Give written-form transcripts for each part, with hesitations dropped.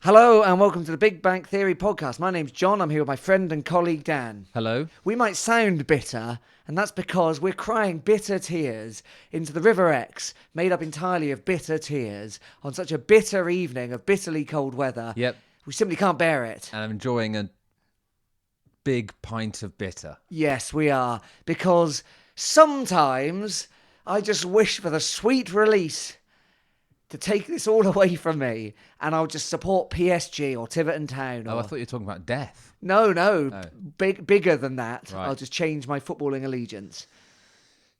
Hello and welcome to the Big Bang Theory podcast. My name's John. I'm here with my friend and colleague Dan. Hello. We might sound bitter, and that's because we're crying bitter tears into the River Exe, made up entirely of bitter tears, on such a bitter evening of bitterly cold weather. Yep. We simply can't bear it. And I'm enjoying a big pint of bitter. Yes, we are. Because sometimes I just wish for the sweet release to take this all away from me, and I'll just support PSG or Tiverton Town. Oh, I thought you were talking about death. No. Oh. Bigger than that. Right. I'll just change my footballing allegiance.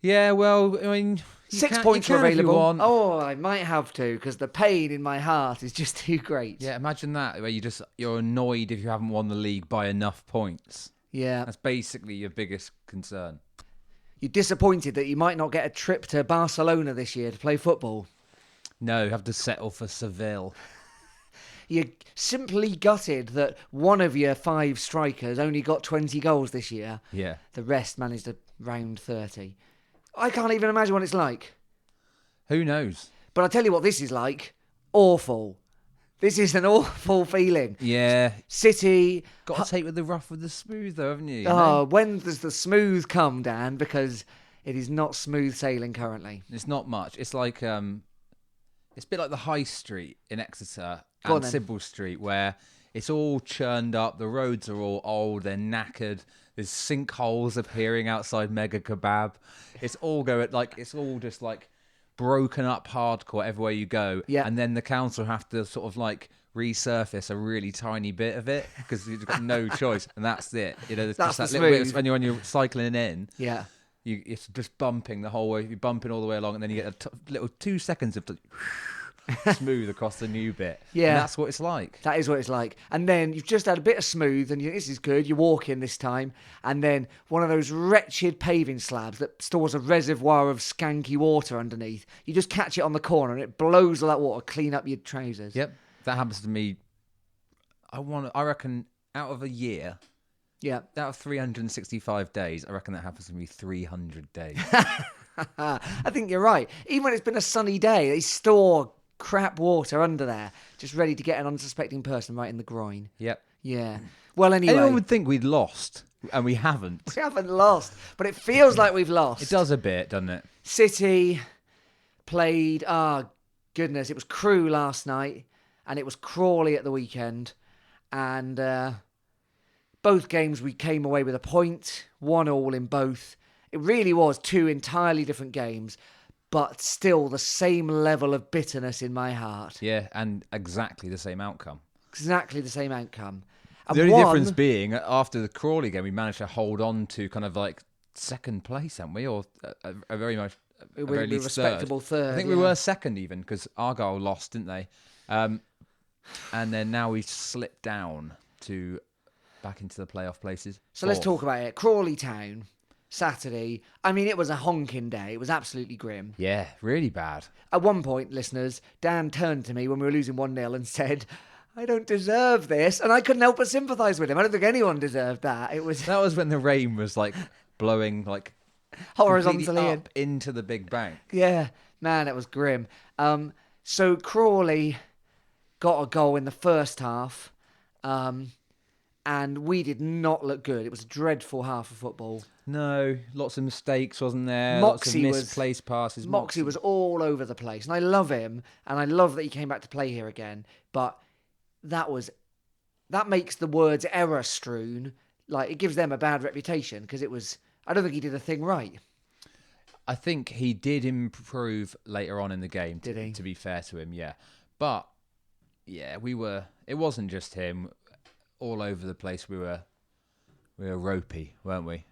Yeah, well, I mean... 6 points are available. Want. Oh, I might have to, because the pain in my heart is just too great. Yeah, imagine that, where you're annoyed if you haven't won the league by enough points. Yeah. That's basically your biggest concern. You're disappointed that you might not get a trip to Barcelona this year to play football. No, you have to settle for Seville. You're simply gutted that one of your 5 strikers only got 20 goals this year. Yeah. The rest managed to round 30. I can't even imagine what it's like. Who knows? But I'll tell you what this is like. Awful. This is an awful feeling. Yeah. City... Got to take with the rough with the smooth, though, haven't you? When does the smooth come, Dan? Because it is not smooth sailing currently. It's not much. It's like... It's a bit like the High Street in Exeter Go on and then. Sybil Street, where it's all churned up. The roads are all old. They're knackered. There's sinkholes appearing outside Mega Kebab. It's all just like broken up hardcore everywhere you go. Yeah. And then the council have to sort of like resurface a really tiny bit of it because you've got no choice, and that's it. You know, there's That's just the that little bit smooth. when you're cycling in. Yeah. It's just bumping the whole way. You're bumping all the way along, and then you get a little 2 seconds of smooth across the new bit. Yeah. And that's what it's like. That is what it's like. And then you've just had a bit of smooth, and this is good. You walk in this time, and then one of those wretched paving slabs that stores a reservoir of skanky water underneath. You just catch it on the corner, and it blows all that water clean up your trousers. Yep. That happens to me. I reckon out of a year, Yeah. out of 365 days, I reckon that happens to me 300 days. I think you're right. Even when it's been a sunny day, they store crap water under there, just ready to get an unsuspecting person right in the groin. Yep. Yeah. Well, anyway. Anyone would think we'd lost, and we haven't. We haven't lost, but it feels like we've lost. It does a bit, doesn't it? City played, goodness, it was Crewe last night, and it was Crawley at the weekend, and both games we came away with a point, 1-1 in both. It really was 2 entirely different games, but still the same level of bitterness in my heart. Yeah, and exactly the same outcome. Exactly the same outcome. And The only difference being, after the Crawley game, we managed to hold on to kind of like second place, haven't we? Or a very much a very least respectable third. I think we were second even, because Argyle lost, didn't they? And then now we've slipped down to back into the playoff places. So let's talk about it. Crawley Town, Saturday. I mean, it was a honking day. It was absolutely grim. Yeah, really bad. At one point, listeners, Dan turned to me when we were losing 1-0 and said, I don't deserve this. And I couldn't help but sympathise with him. I don't think anyone deserved that. That was when the rain was like blowing like horizontally up into the Big Bank. Yeah, man, it was grim. So Crawley got a goal in the first half, and we did not look good. It was a dreadful half of football. No, lots of mistakes, wasn't there? Moxie lots of misplaced passes. Moxie was all over the place, and I love him, and I love that he came back to play here again. But that makes the words error strewn, like it gives them a bad reputation, because I don't think he did a thing right. I think he did improve later on in the game. Did he? To be fair to him, yeah. But yeah, it wasn't just him. All over the place, we were ropey, weren't we?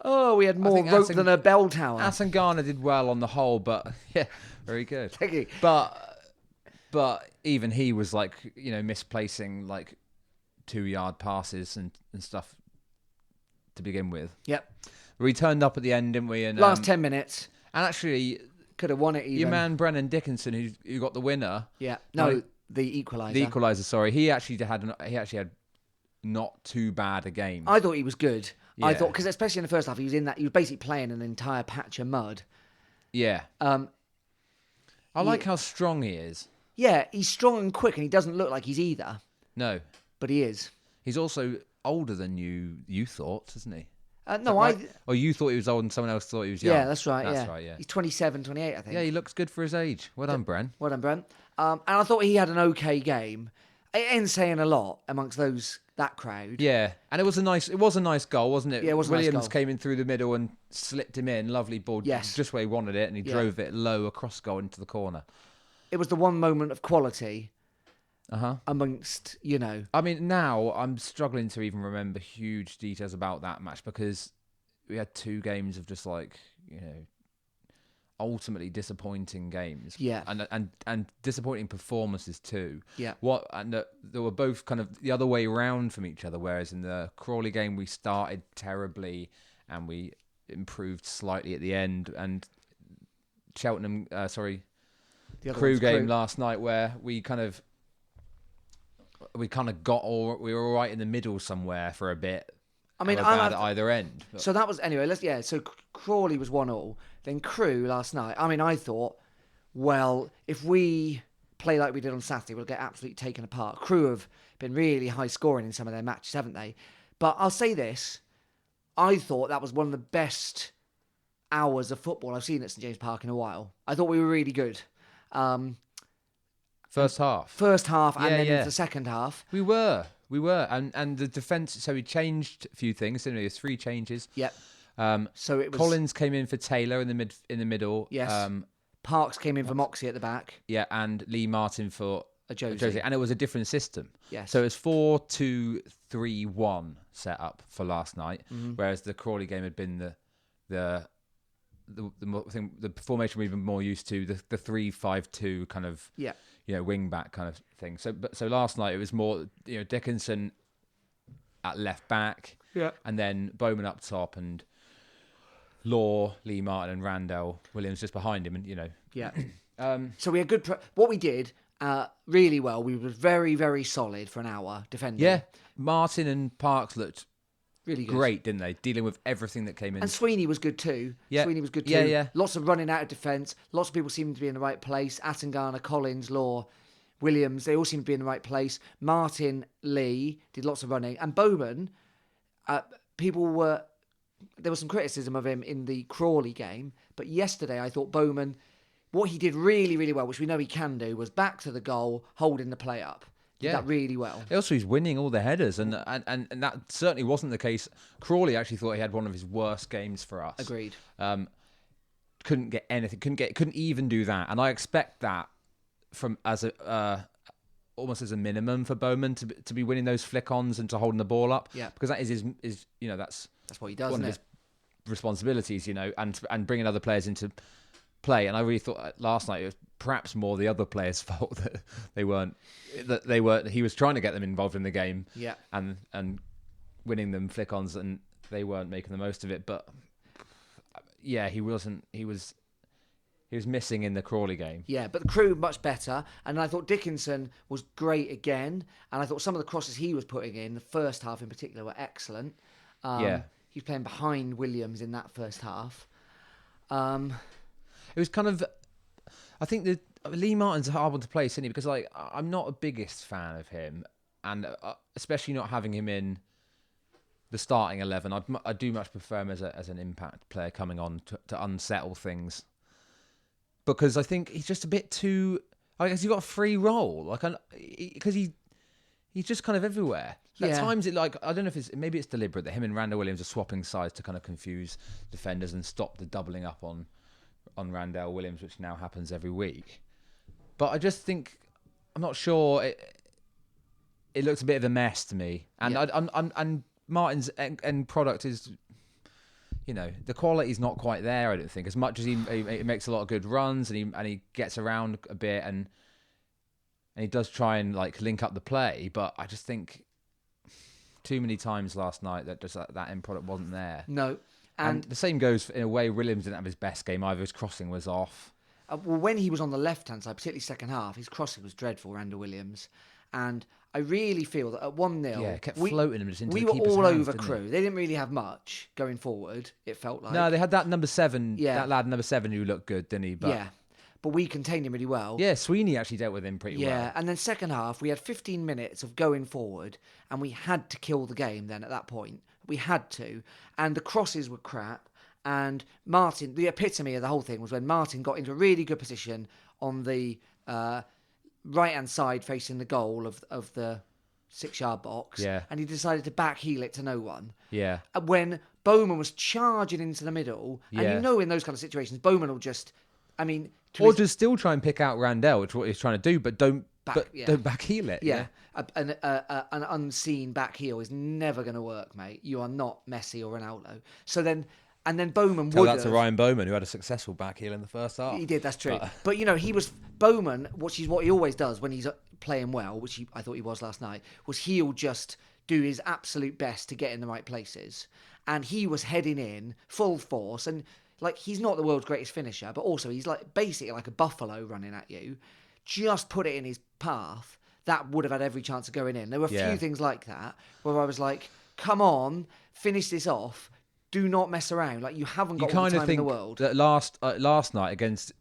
Oh, we had more rope than a bell tower. Asangana did well on the whole, but yeah, very good. Thank you. But even he was like, misplacing like 2-yard passes and stuff to begin with. Yep. We turned up at the end, didn't we? And last 10 minutes. And actually, could have won it even. Your man Brennan Dickinson, who got the winner. Yeah. No, the equaliser. The equaliser. Sorry, he actually had not too bad a game. I thought he was good. Yeah. I thought, because especially in the first half, he was basically playing an entire patch of mud. Yeah. I like how strong he is. Yeah, he's strong and quick, and he doesn't look like he's either. No. but he is. He's also older than you thought, isn't he? No, Right? Or you thought he was old and someone else thought he was young. Yeah, that's right. That's right, yeah. He's 27, 28, I think. Yeah, he looks good for his age. Well done, Bren. Well done, Brent. And I thought he had an okay game. It ain't saying a lot amongst that crowd. Yeah, and it was a nice goal, wasn't it? Yeah, it was a nice Williams goal. came in through the middle and slipped him in. Lovely ball, Yes. just where he wanted it, and he drove it low across goal into the corner. It was the one moment of quality Uh-huh. amongst, I mean, now I'm struggling to even remember huge details about that match because we had 2 games of just like, ultimately disappointing games. Yeah. And disappointing performances too. Yeah. They were both kind of the other way around from each other, whereas in the Crawley game we started terribly and we improved slightly at the end, and Cheltenham Crew game last night where we kind of got we were all right in the middle somewhere for a bit. I mean, bad at either end. So that was anyway. So Crawley was 1-1. Then Crew last night. I mean, I thought, well, if we play like we did on Saturday, we'll get absolutely taken apart. Crew have been really high scoring in some of their matches, haven't they? But I'll say this: I thought that was one of the best hours of football I've seen at St James Park in a while. I thought we were really good. First half, and then into the second half. We were, and the defence. So we changed a few things, didn't we? There's 3 changes. Yep. So it was Collins came in for Taylor in the middle. Yes. Parks came in for Moxie at the back. Yeah, and Lee Martin for a Josie. And it was a different system. Yes. So it was 4-2-3-1 set up for last night, whereas the Crawley game had been the formation we've been more used to, the 3-5-2 kind of wing back kind of thing. So last night it was more Dickinson at left back, and then Bowman up top and Law, Lee Martin and Randall Williams just behind him, and So we had good. What we did really well. We were very, very solid for an hour defending. Yeah, Martin and Parks looked really good. Great, didn't they? Dealing with everything that came in. And Sweeney was good too. Yeah. Sweeney was good too. Yeah. Lots of running out of defence. Lots of people seeming to be in the right place. Atangana, Collins, Law, Williams, they all seemed to be in the right place. Martin, Lee did lots of running. And Bowman, there was some criticism of him in the Crawley game. But yesterday I thought Bowman, what he did really, really well, which we know he can do, was back to the goal, holding the play up. Did that really well. Also, he's winning all the headers, and that certainly wasn't the case. Crawley actually thought he had one of his worst games for us. Agreed. Couldn't get anything. Couldn't even do that. And I expect that from almost as a minimum for Bowman to be winning those flick-ons and to holding the ball up. Yeah. Because that is his that's what he does. One of his responsibilities, and bringing other players into play. And I really thought last night it was perhaps more the other players' fault that he was trying to get them involved in the game. Yeah. And winning them flick-ons, and they weren't making the most of it. But yeah, he was missing in the Crawley game. Yeah, but the Crew much better, and I thought Dickinson was great again, and I thought some of the crosses he was putting in the first half in particular were excellent. He was playing behind Williams in that first half. It was kind of, I think that Lee Martin's a hard one to play, isn't he? Because I'm not a biggest fan of him, and especially not having him in the starting 11. I do much prefer him as an impact player coming on to unsettle things. Because I think he's just a bit too. I guess he's got a free role, because he's just kind of everywhere. At times, I don't know if maybe it's deliberate that him and Randall Williams are swapping sides to kind of confuse defenders and stop the doubling up on Randall Williams, which now happens every week. But I just think I'm not sure. It looks a bit of a mess to me, and and Martin's end product is. The quality's not quite there, I don't think. As much as he makes a lot of good runs and he gets around a bit and he does try and link up the play, but I just think too many times last night that end product wasn't there. No. And the same goes in a way. Williams didn't have his best game either. His crossing was off. Well, when he was on the left-hand side, particularly second half, his crossing was dreadful, Randall Williams. And I really feel that at 1-0... it kept floating him just into the keeper's hands. We were all over Crew. They didn't really have much going forward, it felt like. No, they had that number 7, that lad number 7 who looked good, didn't he? But... Yeah. but we contained him really well. Yeah, Sweeney actually dealt with him pretty well. Yeah, and then second half, we had 15 minutes of going forward, and we had to kill the game then at that point. We had to. And the crosses were crap. And Martin, the epitome of the whole thing was when Martin got into a really good position on the right-hand side facing the goal of the 6-yard box. Yeah. And he decided to back heel it to no one. Yeah. When Bowman was charging into the middle, and Yeah. you know in those kind of situations, Bowman will just, I mean... Or just still try and pick out Randell, which is what he's trying to do, but don't Don't back heel it. Yeah, an unseen back heel is never going to work, mate. You are not Messi or Ronaldo. So then, and then Bowman Tell would that to have. Ryan Bowman, who had a successful back heel in the first half. He did, that's true. But you know, he was Bowman. What he always does when he's playing well, which I thought he was last night, was he'll just do his absolute best to get in the right places, and he was heading in full force and. Like, he's not the world's greatest finisher, but also he's like basically like a buffalo running at you. Just put it in his path. That would have had every chance of going in. There were a few things like that where I was like, come on, finish this off. Do not mess around. Like, you haven't got all the time in the world. That last night against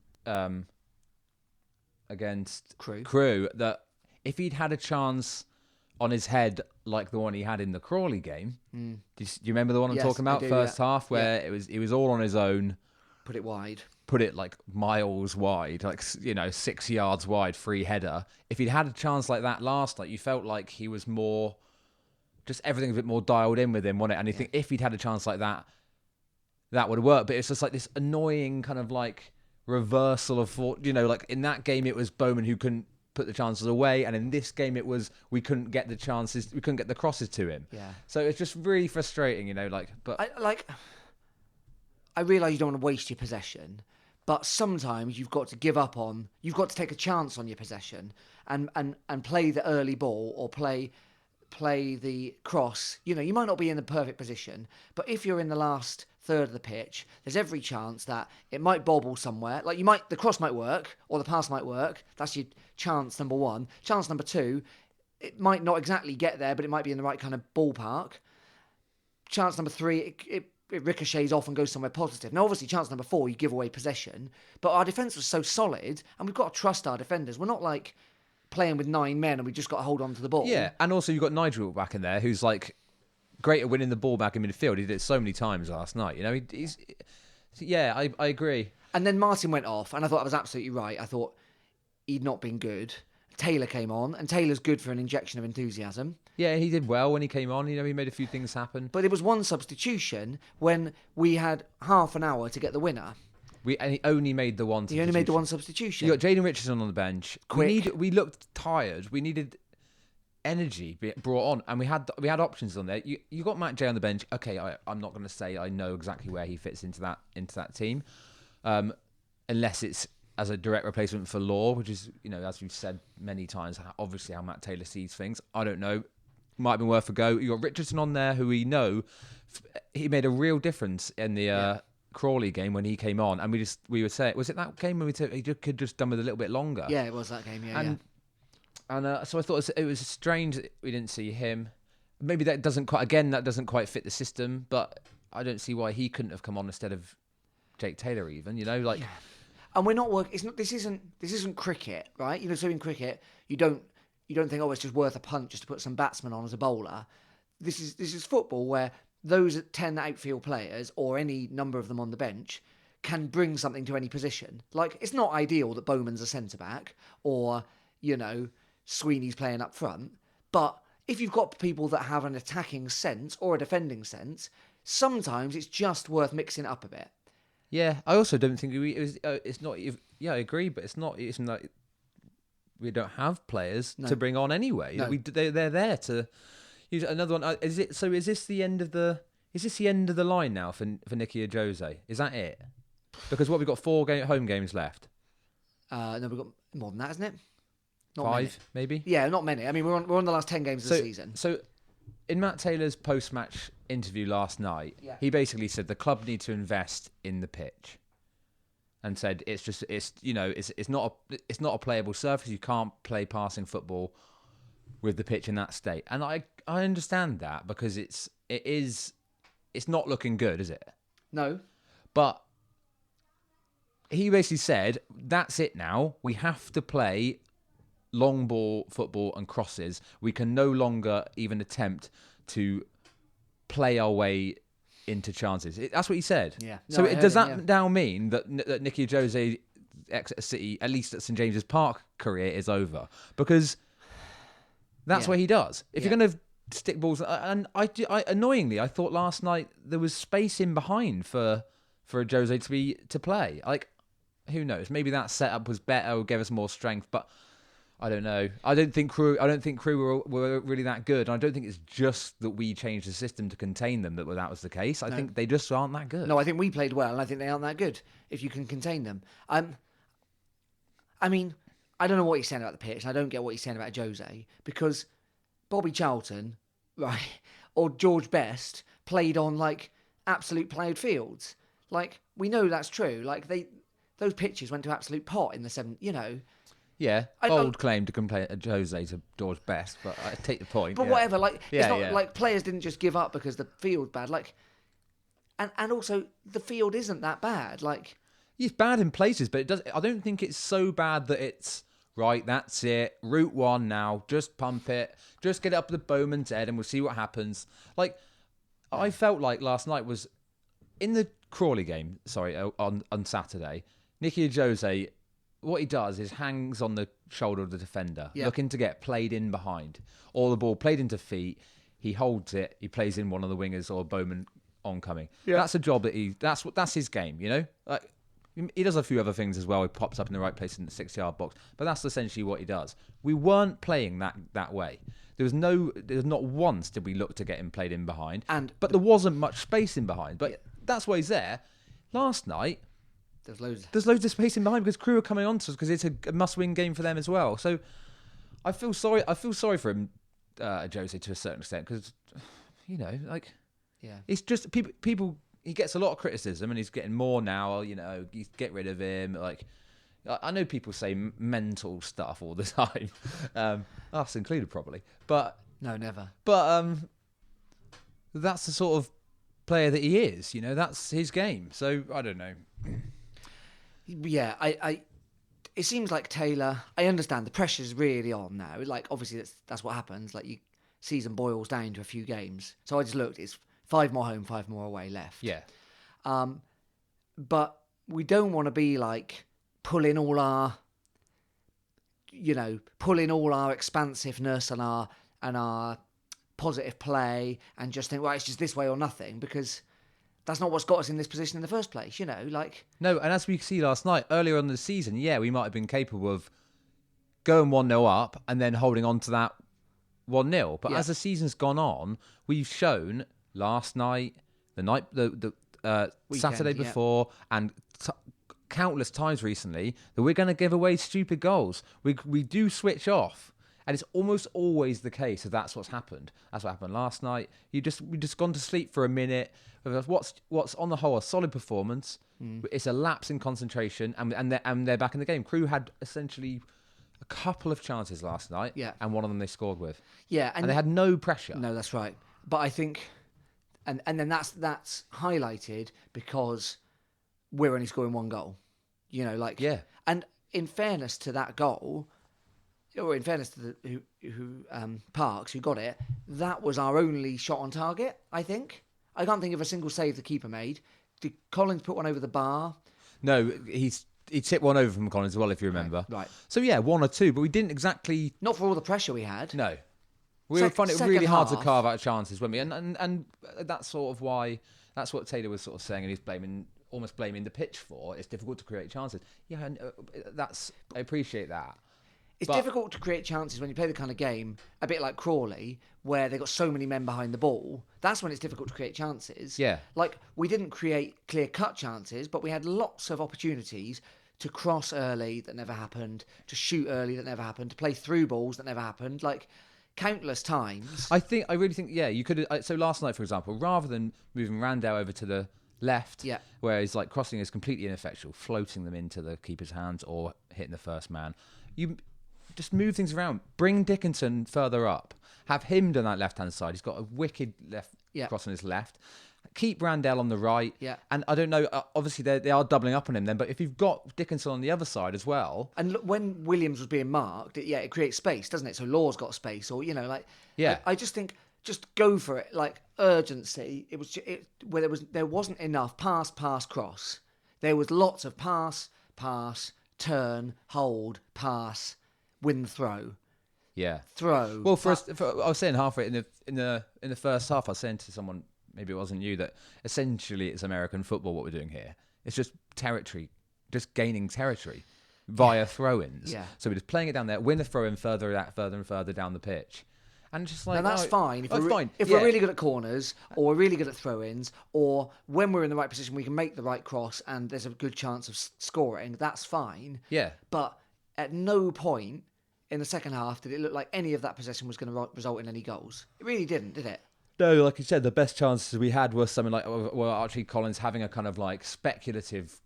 Crew, that if he'd had a chance on his head like the one he had in the Crawley game. Do you remember the one I'm talking about? First half where he was all on his own. Put it wide. Put it like miles wide, like 6 yards wide, free header. If he'd had a chance like that last night, you felt like he was more, just everything a bit more dialed in with him, wasn't it? And you think if he'd had a chance like that, that would have worked. But it's just like this annoying kind of like reversal of thought. Like in that game it was Bowman who couldn't put the chances away, and in this game it was we couldn't get the chances, we couldn't get the crosses to him. Yeah. So it's just really frustrating, But I realise you don't want to waste your possession, but sometimes you've got to give up on. You've got to take a chance on your possession and play the early ball or play the cross. You might not be in the perfect position, but if you're in the last third of the pitch, there's every chance that it might bobble somewhere. Like the cross might work or the pass might work. That's your chance number one. Chance number two, it might not exactly get there, but it might be in the right kind of ballpark. Chance number three, it ricochets off and goes somewhere positive. Now, obviously, chance number four, you give away possession. But our defence was so solid, and we've got to trust our defenders. We're not like playing with 9 men and we've just got to hold on to the ball. Yeah, and also you've got Nigel back in there who's like great at winning the ball back in midfield. He did it so many times last night. I agree. And then Martin went off, and I thought that was absolutely right. I thought he'd not been good. Taylor came on, and Taylor's good for an injection of enthusiasm. Yeah, he did well when he came on. He made a few things happen. But there was one substitution when we had half an hour to get the winner. And he only made the one substitution. He only made the one substitution. You got Jaden Richardson on the bench. Quick. We looked tired. We needed energy brought on, and we had options on there. You got Matt J on the bench. Okay, I'm not going to say I know exactly where he fits into that team, unless it's as a direct replacement for Law, which is as we've said many times, obviously how Matt Taylor sees things. I don't know. Might have been worth a go. You got Richardson on there, who we know he made a real difference in the Crawley game when he came on, and we were saying, was it that game when he could just done with a little bit longer? Yeah, it was that game. And so I thought it was strange that we didn't see him. Maybe that doesn't quite fit the system, but I don't see why he couldn't have come on instead of Jake Taylor even. And we're not working. This isn't cricket, right? So in cricket, you don't think, oh, it's just worth a punt just to put some batsmen on as a bowler. This is football where those 10 outfield players or any number of them on the bench can bring something to any position. Like, it's not ideal that Bowman's a centre back or Sweeney's playing up front, but if you've got people that have an attacking sense or a defending sense, sometimes it's just worth mixing it up a bit. Yeah, I also don't think it's not. Yeah, I agree, but it's not like we don't have players to bring on anyway. No. They're there to use another one. Is this the end of the line now for Nicky Jose? Is that it? Because we've got 4 home games left. No, we've got more than that, isn't it? Not 5, many. maybe. Yeah, not many. I mean, we're on the last 10 games of the season. So, in Matt Taylor's post-match interview last night, he basically said the club need to invest in the pitch, and said it's not a playable surface. You can't play passing football with the pitch in that state. And I understand that because it's not looking good, is it? No. But he basically said, that's it now. We have to play long ball football and crosses. We can no longer even attempt to play our way into chances. That's what he said. Yeah. So No, I does heard that him, now mean that Nicky Jose Exeter City, at least at St James's Park, career is over? Because that's what he does. If you're going to stick balls, and I annoyingly, I thought last night there was space in behind for a Jose to play. Like, who knows? Maybe that setup was better or gave us more strength, but I don't know. I don't think Crew were really that good. And I don't think it's just that we changed the system to contain them that was the case. I think they just aren't that good. No, I think we played well, and I think they aren't that good if you can contain them. I mean, I don't know what he's saying about the pitch, and I don't get what he's saying about Jose, because Bobby Charlton, right, or George Best played on, like, absolute ploughed fields. Like, we know that's true. Like, those pitches went to absolute pot in the 7th, you know. Yeah, bold claim to compare Jose to George Best, but I take the point. But whatever, like, it's not yeah. like players didn't just give up because the field's bad. Like, and also the field isn't that bad. Like, it's bad in places, but it does. I don't think it's so bad that it's right. That's it. Route 1 now. Just pump it. Just get it up the Bowman's Head, and we'll see what happens. Like, I felt like last night was in the Crawley game. Sorry, on Saturday, Nicky Jose. What he does is hangs on the shoulder of the defender, looking to get played in behind, or the ball played into feet. He holds it. He plays in one of the wingers or Bowman oncoming. Yeah. That's a job that that's his game. You know, like, he does a few other things as well. He pops up in the right place in the 6-yard box, but that's essentially what he does. We weren't playing that way. There's not once did we look to get him played in behind, but there wasn't much space in behind. But that's why he's there. Last night, there's loads of space in behind because Crew are coming on to us because it's a must-win game for them as well. So I feel sorry for him, Jose, to a certain extent, because, you know, like, it's just people. He gets a lot of criticism, and he's getting more now. You know, you get rid of him. Like, I know people say mental stuff all the time, us included probably, but no, never. But that's the sort of player that he is. You know, that's his game. So I don't know. Yeah, it seems like Taylor. I understand the pressure's really on now. Like, obviously that's what happens. Like, season boils down to a few games. So I just looked. It's 5 more home, 5 more away left. Yeah. But we don't want to be like pulling all our expansiveness and our positive play and just think, well, it's just this way or nothing, because that's not what's got us in this position in the first place, you know, like. No, and as we see last night, earlier on in the season, we might have been capable of going 1-0 up and then holding on to that 1-0. But as the season's gone on, we've shown last night, the Saturday before, and countless times recently that we're going to give away stupid goals. We do switch off, and it's almost always the case that that's what's happened. That's what happened last night. We just gone to sleep for a minute. What's on the whole a solid performance. It's a lapse in concentration, and they're back in the game. Crew had essentially a couple of chances last night, and one of them they scored with. Yeah, and they had no pressure. No, that's right. But I think, and then that's highlighted because we're only scoring 1 goal. You know, like, and in fairness to that goal, or in fairness to Parks, who got it, that was our only shot on target, I think. I can't think of a single save the keeper made. Did Collins put one over the bar? No, he tipped one over from Collins as well, if you remember. Right. So 1 or 2, but we didn't exactly. Not for all the pressure we had. No. We were finding it really hard to carve out chances, weren't we? And that's sort of why. That's what Taylor was sort of saying, and he's almost blaming the pitch for. It's difficult to create chances. Yeah, and I appreciate that. It's difficult to create chances when you play the kind of game, a bit like Crawley, where they've got so many men behind the ball. That's when it's difficult to create chances. Yeah. Like, we didn't create clear-cut chances, but we had lots of opportunities to cross early that never happened, to shoot early that never happened, to play through balls that never happened. Like, countless times. I really think, you could. So last night, for example, rather than moving Randall over to the left, where he's like crossing is completely ineffectual, floating them into the keeper's hands or hitting the first man, just move things around. Bring Dickinson further up. Have him down that left-hand side. He's got a wicked left cross on his left. Keep Randell on the right. Yeah. And I don't know, obviously they are doubling up on him then, but if you've got Dickinson on the other side as well. And look, when Williams was being marked, it creates space, doesn't it? So Law's got space, or, Yeah. I just think, just go for it, like urgency. It was where there wasn't enough pass, cross. There was lots of pass, turn, hold, pass, win, throw. Yeah. Throw. Well, I was saying halfway in the first half, I was saying to someone, maybe it wasn't you, that essentially it's American football what we're doing here. It's just territory, just gaining territory via throw-ins. Yeah. So we're just playing it down there, win the throw-in further and further down the pitch. And just like, now that's fine. If fine. We're really good at corners, or we're really good at throw-ins, or when we're in the right position, we can make the right cross and there's a good chance of scoring, that's fine. Yeah. But at no point in the second half did it look like any of that possession was going to result in any goals. It really didn't, did it? No, like you said, the best chances we had was something like Archie Collins having a kind of like speculative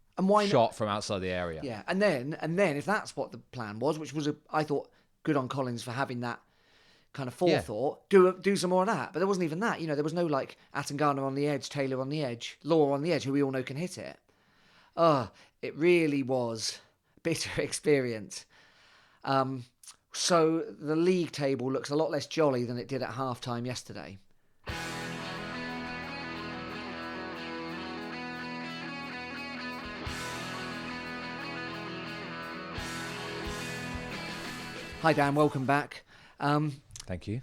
shot from outside the area. Yeah, and then if that's what the plan was, which was I thought good on Collins for having that kind of forethought, do some more of that. But there wasn't even that. There was no like Attengana on the edge, Taylor on the edge, Law on the edge, who we all know can hit it. It really was a bitter experience. So the league table looks a lot less jolly than it did at half-time yesterday. Hi Dan, welcome back. Thank you.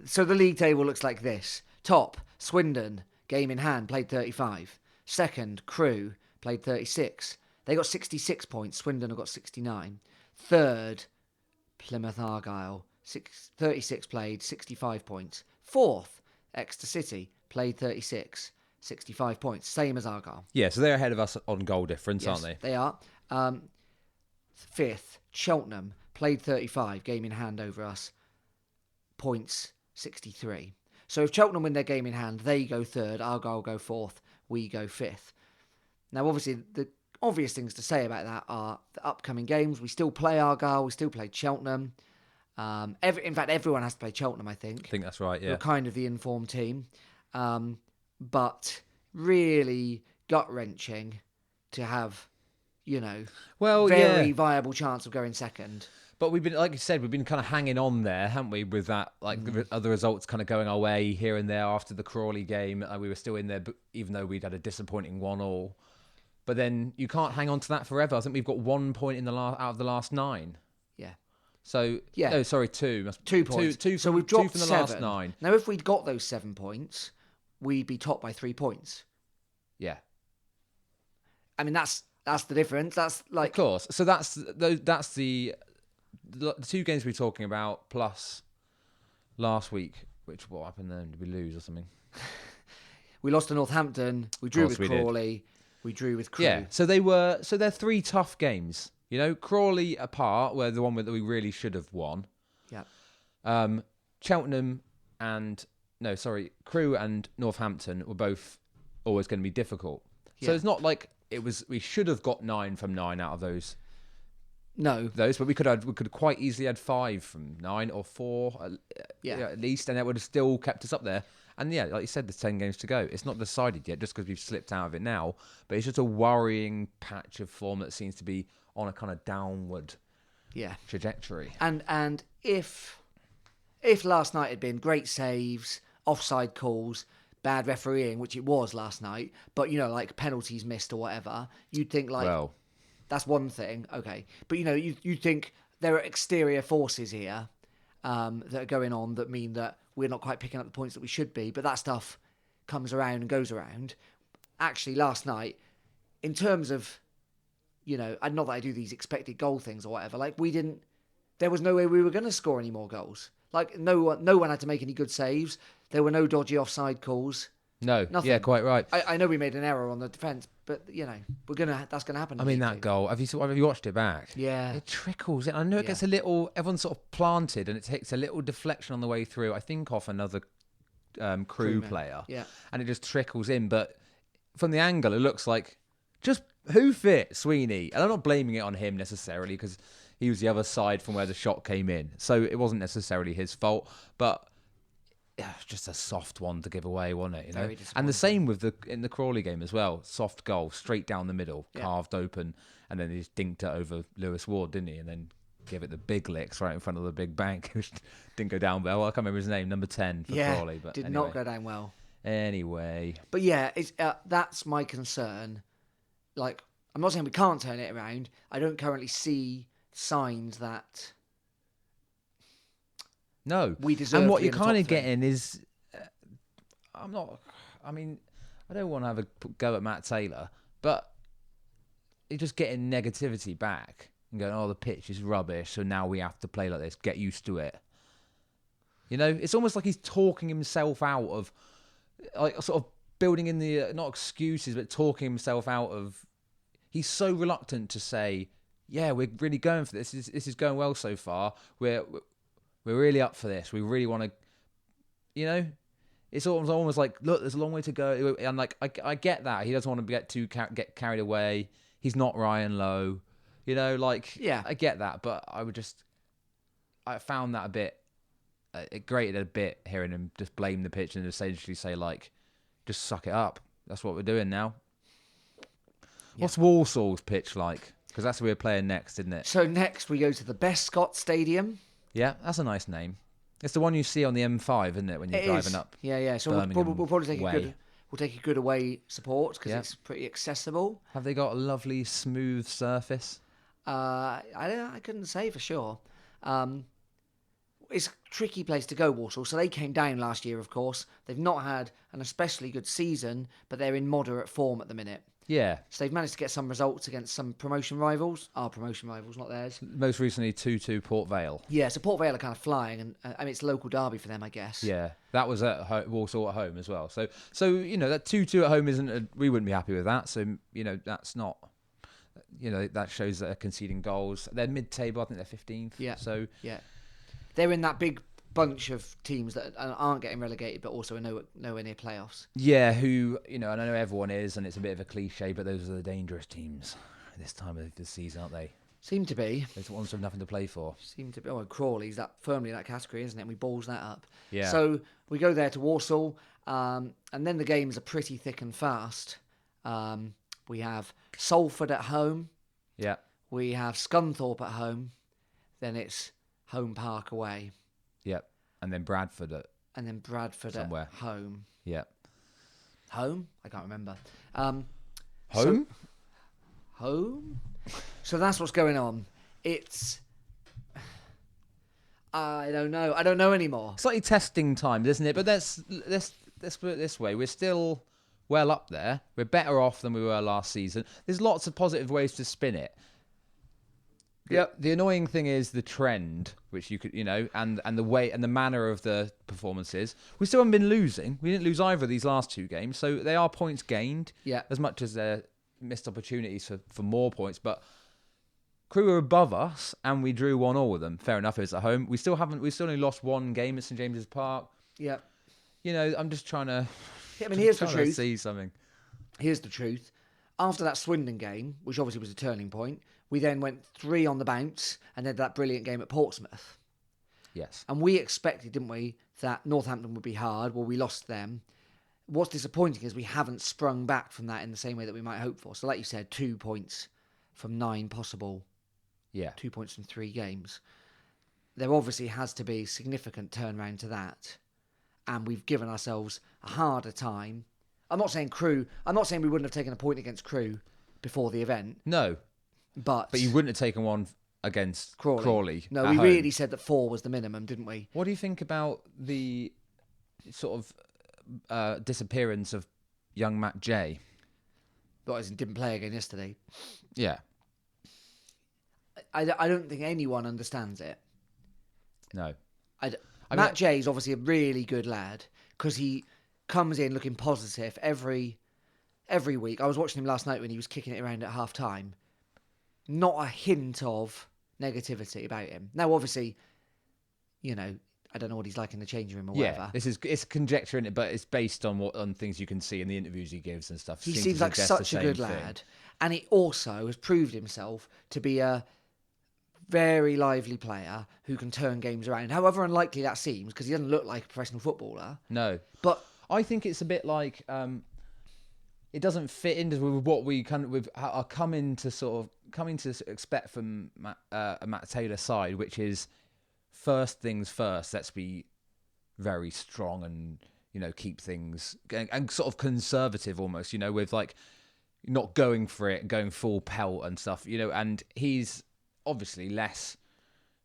So the league table looks like this. Top, Swindon, game in hand, played 35. Second, Crewe, played 36. They got 66 points. Swindon have got 69. Third, Plymouth Argyle, 36 played, 65 points. Fourth, Exeter City, played 36, 65 points. Same as Argyle. Yeah, so they're ahead of us on goal difference, Yes, aren't they? They are. Fifth, Cheltenham, played 35, game in hand over us. Points 63. So if Cheltenham win their game in hand, they go third, Argyle go fourth, we go fifth. Now, obviously, the obvious things to say about that are the upcoming games. We still play Argyle, we still play Cheltenham. In fact, everyone has to play Cheltenham, I think. I think that's right, yeah. We're kind of the informed team. But really gut-wrenching to have, very viable chance of going second. But we've been, like you said, we've been kind of hanging on there, haven't we, with that, the other results kind of going our way here and there after the Crawley game. We were still in there, even though we'd had a disappointing 1-1. But then you can't hang on to that forever. I think we've got 1 point out of the last 9. Yeah. So, yeah. No, sorry, 2. 2 points. So we've dropped 2 from the last 9. Now, if we'd got those 7 points, we'd be top by 3 points. Yeah. I mean, that's the difference. That's like... Of course. So that's the 2 games we're talking about, plus last week, what happened then? Did we lose or something? We lost to Northampton. We drew with Crawley. We drew with Crewe. Yeah, so they're 3 tough games. Crawley apart, where the one that we really should have won. Yeah. Cheltenham Crewe and Northampton were both always going to be difficult. Yeah. So it's not like we should have got 9 from 9 out of those. No. But we could quite easily had 5 from 9 or 4 at least, and that would have still kept us up there. And yeah, like you said, there's 10 games to go. It's not decided yet just because we've slipped out of it now, but it's just a worrying patch of form that seems to be on a kind of downward trajectory. And if last night had been great saves, offside calls, bad refereeing, which it was last night, but like penalties missed or whatever, you'd think that's one thing, okay. But you think there are exterior forces here that are going on that mean that we're not quite picking up the points that we should be, but that stuff comes around and goes around. Actually, last night, in terms of, not that I do these expected goal things or whatever, there was no way we were going to score any more goals. Like, no one had to make any good saves. There were no dodgy offside calls. No, nothing. Yeah, quite right. I know we made an error on the defence, but that's gonna happen. I mean, that goal. Have you watched it back? Yeah, it trickles. I know it gets a little. Everyone's sort of planted, and it takes a little deflection on the way through. I think off another Crewe player. Yeah, and it just trickles in. But from the angle, it looks like just who fit Sweeney, and I'm not blaming it on him necessarily because He was the other side from where the shot came in. So it wasn't necessarily his fault, but just a soft one to give away, wasn't it? Very And the disappointing. same with in the Crawley game as well. Soft goal, straight down the middle, Yeah. carved open, and then he just dinked it over Lewis Ward, didn't he? And then give it the big licks right in front of the big bank, which didn't go down well. I can't remember his name, number 10 for Yeah, Crawley. But did anyway. not go down well. Anyway. But yeah, it's that's my concern. Like, I'm not saying we can't turn it around. I don't currently see signs that No. we deserve And to what be you're in the kind top of three. getting is... I don't want to have a go at Matt Taylor, but you're just getting negativity back and going, oh, the pitch is rubbish, so now we have to play like this. Get used to it. It's almost like he's talking himself out of, like, sort of building in the, not excuses, but talking himself out of, he's so reluctant to say, yeah, we're really going for this. This is going well so far. We're really up for this. We really want to, it's almost like, look, there's a long way to go. And like, I get that. He doesn't want to get carried away. He's not Ryan Lowe. Yeah. I get that. But I found that a bit, it grated a bit hearing him just blame the pitch and essentially say, like, just suck it up. That's what we're doing now. Yeah. What's Walsall's pitch like? Because that's where we're playing next, isn't it? So next we go to the Bescott Stadium. Yeah, that's a nice name. It's the one you see on the M5, isn't it, when you're driving up? Yeah. So we'll probably take a good away support because it's pretty accessible. Have they got a lovely smooth surface? I couldn't say for sure. It's a tricky place to go, Walsall. So they came down last year, of course. They've not had an especially good season, but they're in moderate form at the minute. Yeah. So they've managed to get some results against some promotion rivals. Our promotion rivals, not theirs. Most recently, 2-2 Port Vale. Yeah, so Port Vale are kind of flying, and it's a local derby for them, I guess. Yeah, that was at Walsall at home as well. So that 2-2 at home we wouldn't be happy with that. So that's not. That shows that they're conceding goals. They're mid-table. I think they're 15th. Yeah. So yeah, they're in that big bunch of teams that aren't getting relegated, but also are nowhere near playoffs. Yeah, who and I know everyone is, and it's a bit of a cliche, but those are the dangerous teams this time of the season, aren't they? Seem to be. Those ones with nothing to play for. Seem to be. Oh, Crawley's firmly in that category, isn't it? And we balls that up. Yeah. So we go there to Walsall, and then the games are pretty thick and fast. We have Salford at home. Yeah. We have Scunthorpe at home. Then it's Home Park away. Yep. And then Bradford somewhere. At home. Yep. Home? I can't remember. Home? Home? So that's what's going on. I don't know. I don't know anymore. Slightly testing time, isn't it? But let's put it this way. We're still well up there. We're better off than we were last season. There's lots of positive ways to spin it. Yep. The annoying thing is the trend, which you could, and the way and the manner of the performances. We still haven't been losing. We didn't lose either of these last two games, so they are points gained. Yeah. As much as they're missed opportunities for more points, but Crewe are above us, and we drew 1-1 with them. Fair enough, it's at home. We still only lost one game at St James's Park. Yeah. I'm just trying to. I mean, here's the truth. See something. Here's the truth. After that Swindon game, which obviously was a turning point, we then went 3 on the bounce and then that brilliant game at Portsmouth. Yes. And we expected, didn't we, that Northampton would be hard. Well, we lost them. What's disappointing is we haven't sprung back from that in the same way that we might hope for. So like you said, 2 points from 9 possible. Yeah. 2 points from 3 games. There obviously has to be significant turnaround to that. And we've given ourselves a harder time. I'm not saying we wouldn't have taken a point against Crewe before the event. No. But you wouldn't have taken one against Crawley. No, we really said that 4 was the minimum, didn't we? What do you think about the sort of disappearance of young Matt J? But as in didn't play again yesterday. Yeah. I don't think anyone understands it. No. Matt J is obviously a really good lad because he comes in looking positive every week. I was watching him last night when he was kicking it around at half time. Not a hint of negativity about him. Now, obviously, I don't know what he's like in the changing room or whatever. It's conjecture in it, but it's based on things you can see in the interviews he gives and stuff. He seems like such a good lad, and he also has proved himself to be a very lively player who can turn games around. However unlikely that seems, because he doesn't look like a professional footballer. No. But I think it's a bit like it doesn't fit into with what we are coming to expect from Matt Taylor's side, which is first things first. Let's be very strong and keep things going, and sort of conservative almost. With like not going for it, going full pelt and stuff. And he's obviously less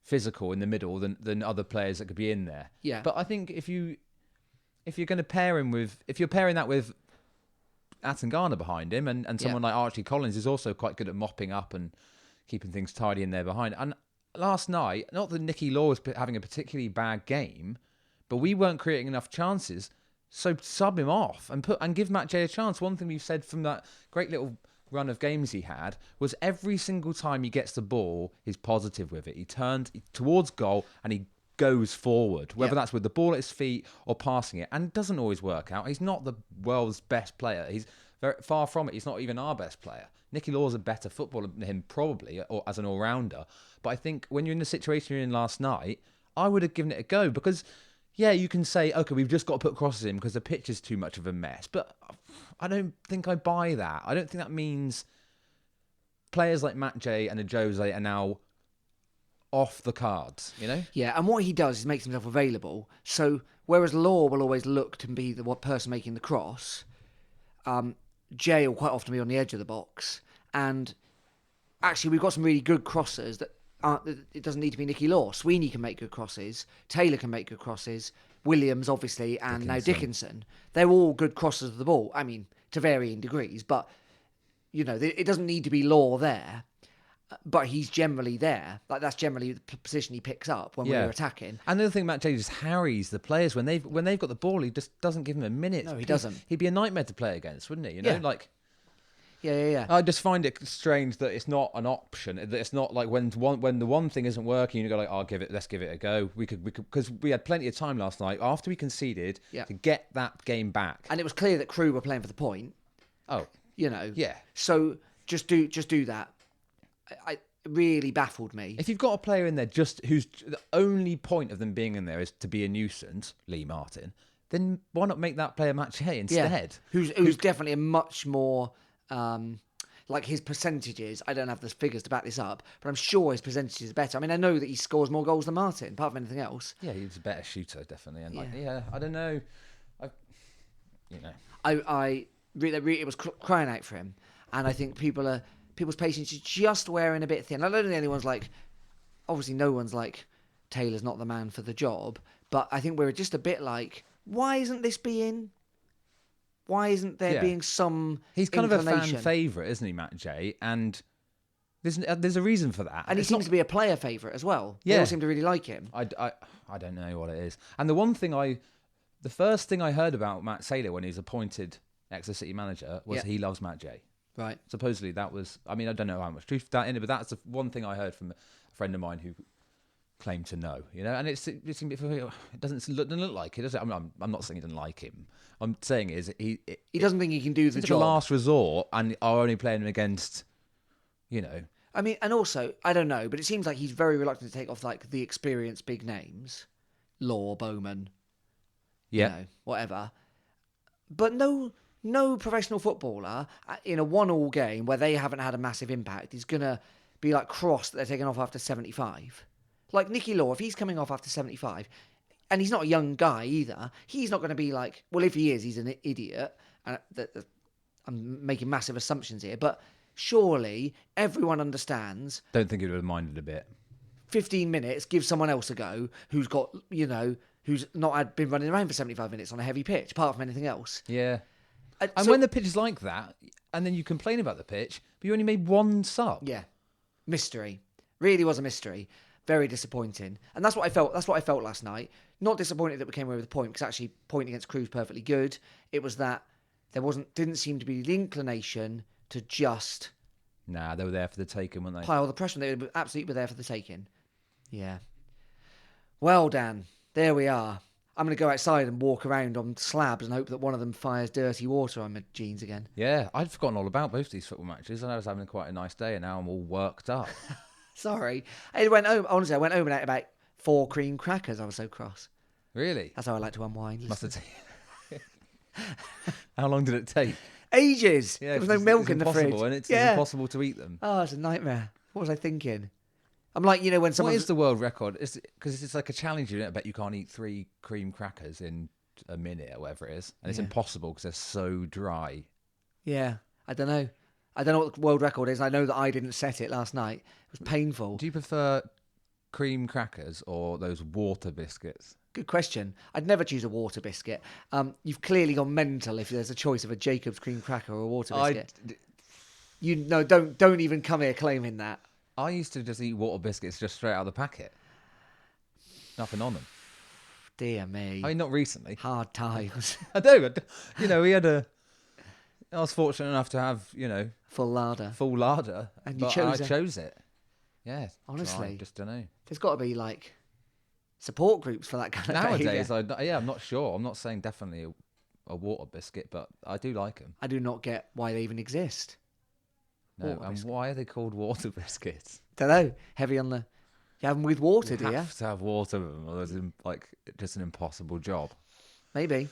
physical in the middle than other players that could be in there. Yeah. But I think if you're going to pair him if you're pairing that with Atangana behind him and someone like Archie Collins is also quite good at mopping up and keeping things tidy in there behind. And last night, not that Nicky Law was having a particularly bad game, but we weren't creating enough chances. So sub him off and give Matt Jay a chance. One thing we've said from that great little run of games he had was every single time he gets the ball, he's positive with it. He turns towards goal and he goes forward, whether that's with the ball at his feet or passing it. And it doesn't always work out. He's not the world's best player. He's very far from it. He's not even our best player. Nicky Law's a better footballer than him, probably, or as an all-rounder. But I think when you're in the situation you're in last night, I would have given it a go because, yeah, you can say, okay, we've just got to put crosses in because the pitch is too much of a mess. But I don't think I buy that. I don't think that means players like Matt Jay and a Jose are now off the cards, Yeah, and what he does is makes himself available. So whereas Law will always look to be the person making the cross, Jay will quite often be on the edge of the box. And actually, we've got some really good crossers that aren't. It doesn't need to be Nicky Law. Sweeney can make good crosses. Taylor can make good crosses. Williams, obviously, and now Dickinson. They're all good crossers of the ball. I mean, to varying degrees, but it doesn't need to be Law there. But he's generally there. Like that's generally the position he picks up when we're attacking. And the other thing, Matt Jay just harries the players when they've got the ball. He just doesn't give them a minute. No, he doesn't. He'd be a nightmare to play against, wouldn't he? Yeah. I just find it strange that it's not an option. That it's not like when the one thing isn't working, you go like, let's give it a go. We could because we had plenty of time last night after we conceded to get that game back. And it was clear that Crewe were playing for the point. Oh, Yeah. So just do that. It really baffled me. If you've got a player in there just who's the only point of them being in there is to be a nuisance, Lee Martin, then why not make that player Matt Jay instead? Yeah. Who's definitely a much more like his percentages. I don't have the figures to back this up, but I'm sure his percentages are better. I mean, I know that he scores more goals than Martin, apart from anything else. Yeah, he's a better shooter, definitely. And I don't know. It was crying out for him, and I think people's patience is just wearing a bit thin. I don't think anyone's like, obviously no one's like, Taylor's not the man for the job, but I think we're just a bit like, why isn't there being some He's kind of a inclination? fan favourite, isn't he, Matt Jay? And there's a reason for that. And he seems to be a player favourite as well. Yeah. They all seem to really like him. I don't know what it is. And the first thing I heard about Matt Taylor when he was appointed Exeter City manager was he loves Matt Jay. Right. Supposedly that was, I mean, I don't know how much truth that in it, but that's the one thing I heard from a friend of mine who claimed to know, and it doesn't look like it, does it? I'm not saying he doesn't like him. I'm saying is he doesn't think he can do the job. The last resort, and are only playing him against, I mean, and also, I don't know, but it seems like he's very reluctant to take off like the experienced big names, Law, Bowman, whatever. But no professional footballer in a 1-1 game where they haven't had a massive impact is going to be like cross that they're taking off after 75. Like Nicky Law, if he's coming off after 75, and he's not a young guy either, he's not going to be like, well, if he is, he's an idiot. And I'm making massive assumptions here, but surely everyone understands. Don't think it would have minded a bit. 15 minutes, give someone else a go who's got, who's not been running around for 75 minutes on a heavy pitch, apart from anything else. Yeah. And when the pitch is like that, and then you complain about the pitch, but you only made one sub. Yeah. Mystery. Really was a mystery. Very disappointing. And that's what I felt. That's what I felt last night. Not disappointed that we came away with a point, because actually point against Crewe was perfectly good. It was that there didn't seem to be the inclination to just... Nah, they were there for the taking, weren't they? Pile the pressure. They were absolutely there for the taking. Yeah. Well, Dan, there we are. I'm going to go outside and walk around on slabs and hope that one of them fires dirty water on my jeans again. Yeah, I'd forgotten all about both these football matches, and I was having quite a nice day, and now I'm all worked up. Sorry. I went home. Honestly, I went home and ate about 4 cream crackers. I was so cross. Really? That's how I like to unwind. Must have How long did it take? Ages. Yeah, There was no 'cause milk it's in the fridge. impossible, and it's Yeah. impossible to eat them. Oh, it's a nightmare. What was I thinking? I'm like, when What someone is the world record? Because it's like a challenge. I bet you can't eat 3 cream crackers in a minute or whatever it is, and it's impossible because they're so dry. Yeah, I don't know. I don't know what the world record is. I know that I didn't set it last night. It was painful. Do you prefer cream crackers or those water biscuits? Good question. I'd never choose a water biscuit. You've clearly gone mental if there's a choice of a Jacob's cream cracker or a water biscuit. Don't even come here claiming that. I used to just eat water biscuits just straight out of the packet. Nothing on them. Dear me. I mean, not recently. Hard times. I do. We had I was fortunate enough to have, Full larder. full larder. And you but chose I it. chose it. Yeah. Honestly. I just don't know. There's got to be like support groups for that kind of Nowadays, behaviour. I'm not sure. I'm not saying definitely a water biscuit, but I do like them. I do not get why they even exist. No, Water and biscuit. why are they called water biscuits? Don't know. Heavy on the... You have them with water, do You you? have to have water with them, or there's just an impossible job. Maybe.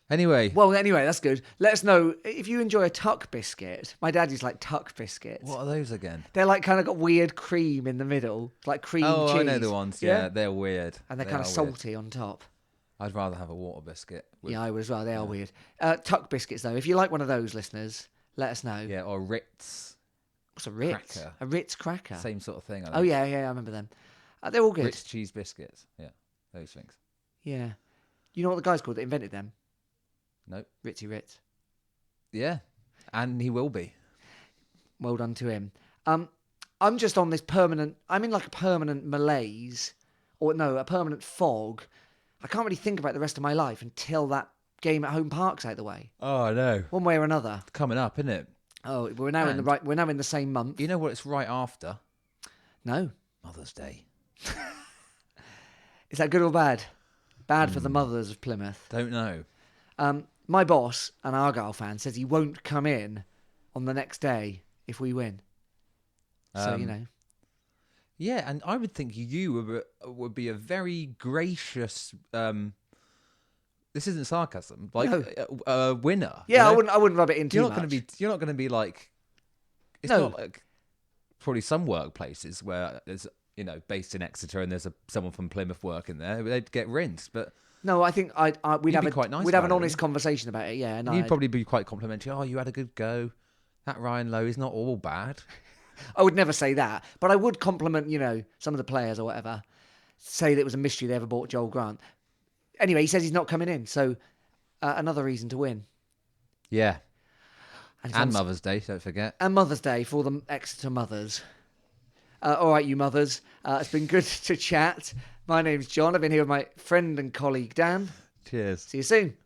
Anyway, Well, anyway, that's good. Let us know if you enjoy a tuck biscuit. My dad used like tuck biscuits. what are those again? They're like kind of got weird cream in the middle, like cream cheese. I know the ones. Yeah, they're weird. And they're They kind of are weird. salty on top. I'd rather have a water biscuit. With, Yeah, I would as well. They are weird. Tuck biscuits, though. If you like one of those, listeners, let us know. Yeah, or Ritz. What's a Ritz? Cracker. A Ritz cracker. Same sort of thing. I Oh, think. yeah, I remember them. They're all good. Ritz cheese biscuits. Yeah, those things. Yeah. You know what the guy's called that invented them? Nope. Ritzy Ritz. Yeah, and he will be. Well done to him. I'm just on this permanent... I'm in like a permanent malaise. Or no, a permanent fog. I can't really think about the rest of my life until that game at Home Park's out the way. Oh, I know. One way or another. Coming up, isn't it? Oh, we're now in the And- right... We're now in the same month. You know what it's right after? No. Mother's Day. Is that good or bad? Bad for the mothers of Plymouth. Don't know. My boss, an Argyle fan, says he won't come in on the next day if we win. So, Yeah, and I would think you would be a very gracious. This isn't sarcasm. Like a winner. Yeah, you know? I wouldn't rub it in too You're not much. going to be. You're not going to be like. It's No. not like probably some workplaces where there's based in Exeter and there's someone from Plymouth working there. They'd get rinsed, but No, I think we'd You'd have be quite nice we'd have an about it, honest conversation about it. Yeah, and you'd probably be quite complimentary. Oh, you had a good go. That Ryan Lowe is not all bad. I would never say that, but I would compliment some of the players or whatever. Say that it was a mystery they ever bought Joel Grant. Anyway, he says he's not coming in, so another reason to win. Yeah, And, and Mother's Day, don't forget. And Mother's Day for all the Exeter mothers. All right, you mothers. It's been good to chat. My name's John. I've been here with my friend and colleague Dan. Cheers. See you soon.